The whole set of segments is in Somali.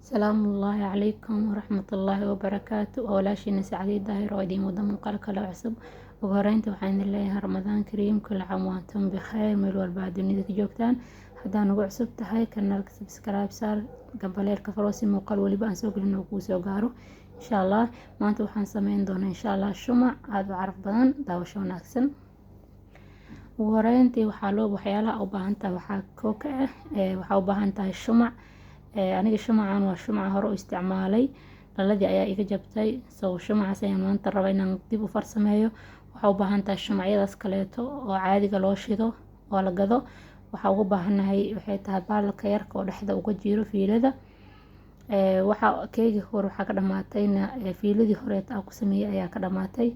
salaamu ullaahi calaykum waraxmatullaahi wabarakaatu. walaashiina sacdiid daahir oo idiin wada muuqaal kale cusub. ugu horeynta waxaan idin leeyahay ramadaan kariim, kula caam wa antum bikhayr, meel walba aad dunida ka joogtaan. haddaan ugu cusub tahay kanaalka subscribe saar, gambaleelka furo si muuqaal waliba aan soo gelin oo kuu soo gaaro insha allah. maanta waxaan sameyn doonaa insha allah shumac aada u caraf badan, daawasho wanaagsan. ugu horeyntii waxyaalaha u baahan tahay waxaa koo ka ah waxaa u baahan tahay shumac. aniga shumacan waa shumaca hore u isticmaalay, dhaladii ayaa iga jabtay, shumacaas ayaan maanta raba inaan dib u farsameeyo. waxaa u baahan tahay shumacyadaas kaleeto oo caadiga loo shido oo la gado. waxaa ugu baahanahay waxay tahay baalka yarka oo dhexda uga jiro fiilada. keegii hore waxaa ka dhamaatayna fiiladii horeeta aan ku sameeyay ayaa ka dhamaatay,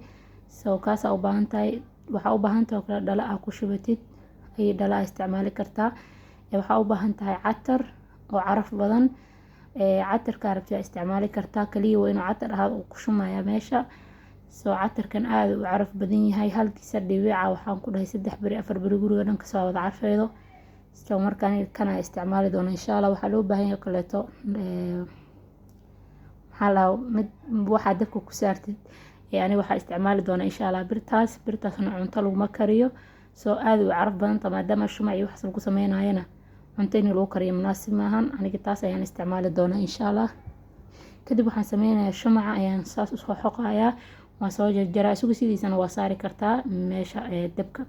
kaasaa u baahan tahay. waxaa u baahan tahay oo kale dhala aa ku shubatid, ayay dhala aa isticmaali kartaa. waxaa u baahan tahay catar oo caraf badan. catarka rabti isticmaali kartaa, kaliya waa inuu catar ahaado uu ku shumayaa meesha. catarkan aada u caraf badan yahay, halkiisa dhibica waxaan ku dhahay 3 beri 4 beri guriga dhan kasoo wada carfeedo. markaan kana isticmaali doono insha allah. waxaa loo baahan yahay kaleeto mid waxaa dabka ku saartid. yani waxaa isticmaali doona insha allah birtaasna cunto laguma kariyo, aada u caraf badanta maadaama shumac iyo waxaas lagu sameynayana cunto in lagu kariyo munaasib maahan. aniga taas ayaan isticmaali doonaa insha allah. kadib waxaan sameynayaa shumaca ayaan saas usoo xoqayaa, waan soo jarjaraa. isugu sidiisana waa saari kartaa meesha dabka.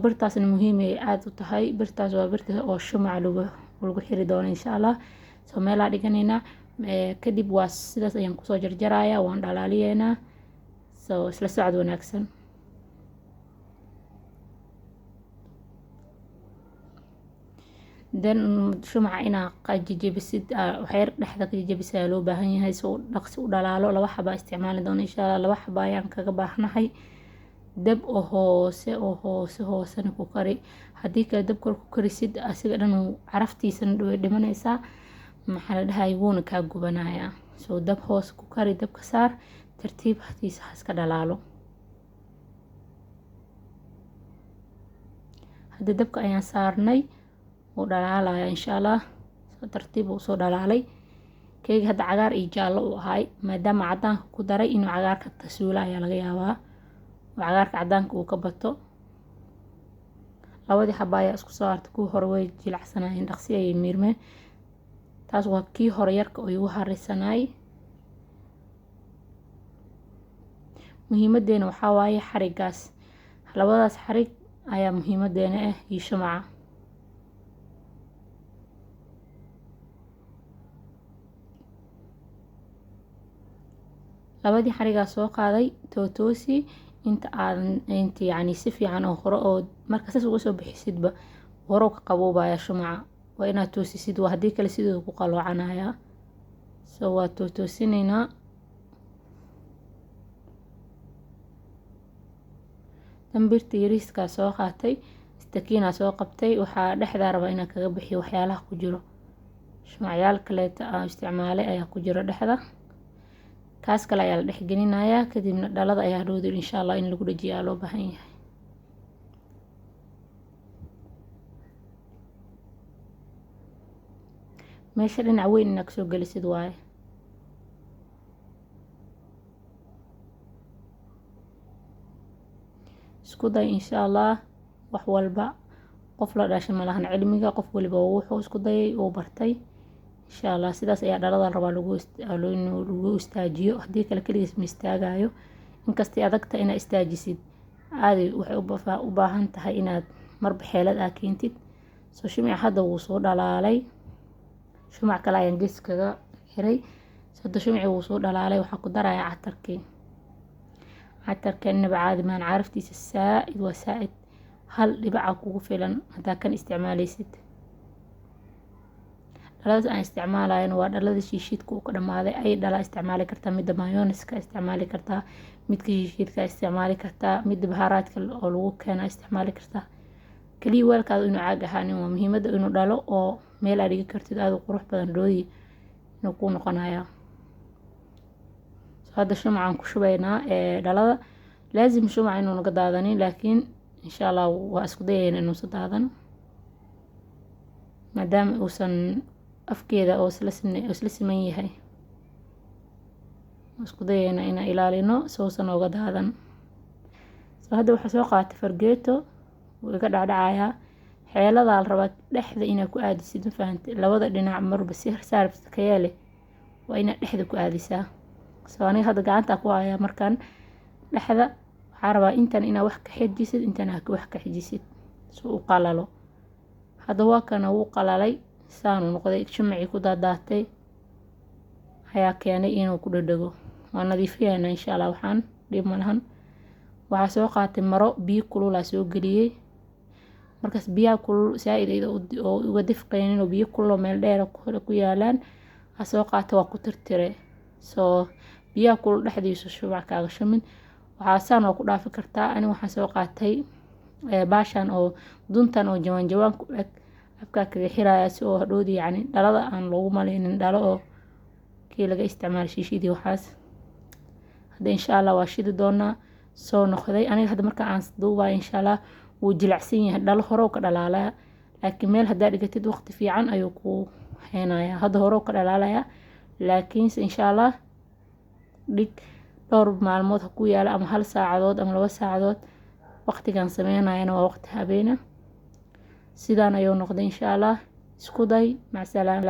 birtaasna muhiim ay aada u tahay. birtaas waa birta oo shumaca lagu xiri doono insha allah. meelaa dhiganaynaa. kadib waa sidaas ayaan kusoo jarjarayaa, waan dhalaaliyeynaa. isla socod wanaagsan. shumaca inaa jajabisid, waxyar dhexda ka jajabisa loo baahan yahay si uu dhaqsi u dhalaalo. 2 xaba isticmaali doono insha allah. 2 xaba ayaan kaga baahnahay. dab oo hoosena ku kari. haddii kale dab kor ku karisid asiga dhan caraftiisana way dhimanaysaa, maxaa la dhahay wuuna kaa gubanayaa. dab hoos ku kari, dabka saar, tartiib hatiisa iska dhalaalo. hadda dabka ayaan saarnay, wuu dhalaalaya insha allah. tartiib uu soo dhalaalay. keegi hadda cagaar iyo jaallo uu ahay, maadaama cadaanka ku daray inuu cagaarka tasuula ayaa laga yaabaa, oo cagaarka cadaanka uu ka bato. 2 xaba ayaa isku soo hartay. kuwii hore way jilacsanayeen, dhaqsi ayay miirmeen. taas waa kii hore yarka oo igu harisanay. muhiimadeena waxaa waaye xarigaas, 2daas xarig ayaa muhiimadeena ah iyo shumaca. labadii xarigaa soo qaaday, tootoosi inta yani si fiican oo hore oo marka saas uga soo bixisidba hore ka qaboobaya shumaca. waa inaad toosisid, waa haddii kale sidooda ku qaloocanaya. waa toosinaynaa. birta yariiskaa soo qaatay, istakiinaa soo qabtay. waxaa dhexdaa rabaa inaan kaga bixiyo waxyaalaha ku jiro. shumacyaal kaleeta aan isticmaalay ayaa ku jiro dhexda. kaas kale ayaa la dhexgelinayaa. kadibna dhalada ayaa dhowdir insha allah in lagu dhajiyaa loo baahan yahay. meesha dhinac weyn inaad kasoo gelisid waaye. isku day insha allah. wax walba qof la dhashay malahan cilmiga, qof waliba wuxuu isku dayay uu bartay insha allah. sidaas ayaa dhalada rabaa lagu istaajiyo. haddii kale keligiis ma istaagayo. inkastay adagta inaad istaajisid, aadi waxay u baahan tahay inaad marba xeelad aa keentid. shumac hadda wuu soo dhalaalay. shumac kale ayaan gees kaga xiray. hadda shumaci wuu soo dhalaalay. waxaa ku darayaa catarka inaba caadi maan, caraftiisa saaid waa saaid. 1 dhibaca kugu filan haddaa kan isticmaalaysid. dhaladaas aan isticmaalayan waa dhalada shiishiidka uu ka dhamaaday. ay dhalaa isticmaali kartaa, midda mayoniska isticmaali kartaa, midka shiishiidka isticmaali kartaa, midda bahaaraadka oo lagu keena isticmaali kartaa. kaliya weelkaada inuu caag ahaanin waa muhiimada. inuu dhalo oo meel aad dhigi kartid aada u qurux badan dhoodii inuu kuu noqonayaa. hadda shumacaan ku shubaynaa dhalada. laazim shumaca inuu naga daadanin, laakiin insha allah waa isku dayayna inuusa daadan maadaama uusan afkeeda oo isla siman yahay. isku dayayna inaan ilaalino soosan ooga daadan. hadda waxaa soo qaatay fargeeto wuu iga dhacdhacayaa. xeeladaa la rabaa dhexda inaad ku aadisid, ma fahantay? labada dhinac marba si saarbta ka yeele waa inaad dhexda ku aadisaa. aniga hadda gacanta ku hayaa markaan dhexda waxaa rabaa intan inaad wax ka xijisid, intan aad wax ka xijisid si uu qalalo. hadda waa kana wuu qalalay, saanu noqday, shumacii ku daadaatay ayaa keenay inuu ku dhadhago. waa nadiifiyaynaa insha Allah, waxaan dhib ma lahan. waxaa soo qaatay maro biyo kulul soo geliyay. markaas biyaha kulul saaid oo uga difqaynin oo biyo kulul meel dheer ku yaalaan soo qaatay, waa ku tirtiray. biyaha kulul dhexdiisa shubac kaaga shumin. waxaa saan oo ku dhaafi kartaa. ani waxaan soo qaatay baashan oo duntan oo jawaan ku eg afka kaga xiraaya si oo hadhoodi yacni dhalada aan loogu malaynin dhalo oo kii laga isticmaalo shiishidii waxaas. hadda insha Allah waa shidi doonaa. soo noqday aniga hadda marka aan duubay insha Allah wuu jilacsan yahay, dhalo hore ka dhalaalaya. laakiin meel haddaad dhigatid waqti fiican ayuu ku haynayaa. hadda hore ka dhalaalaya, laakiinse insha Allah dhig dhowr maalmood ha ku yaala, ama 1 saacadood ama 2 saacadood. waqtigan sameynayana waa waqti habeena. sidaan ayuu noqday insha Allah. isku day. mac salaam.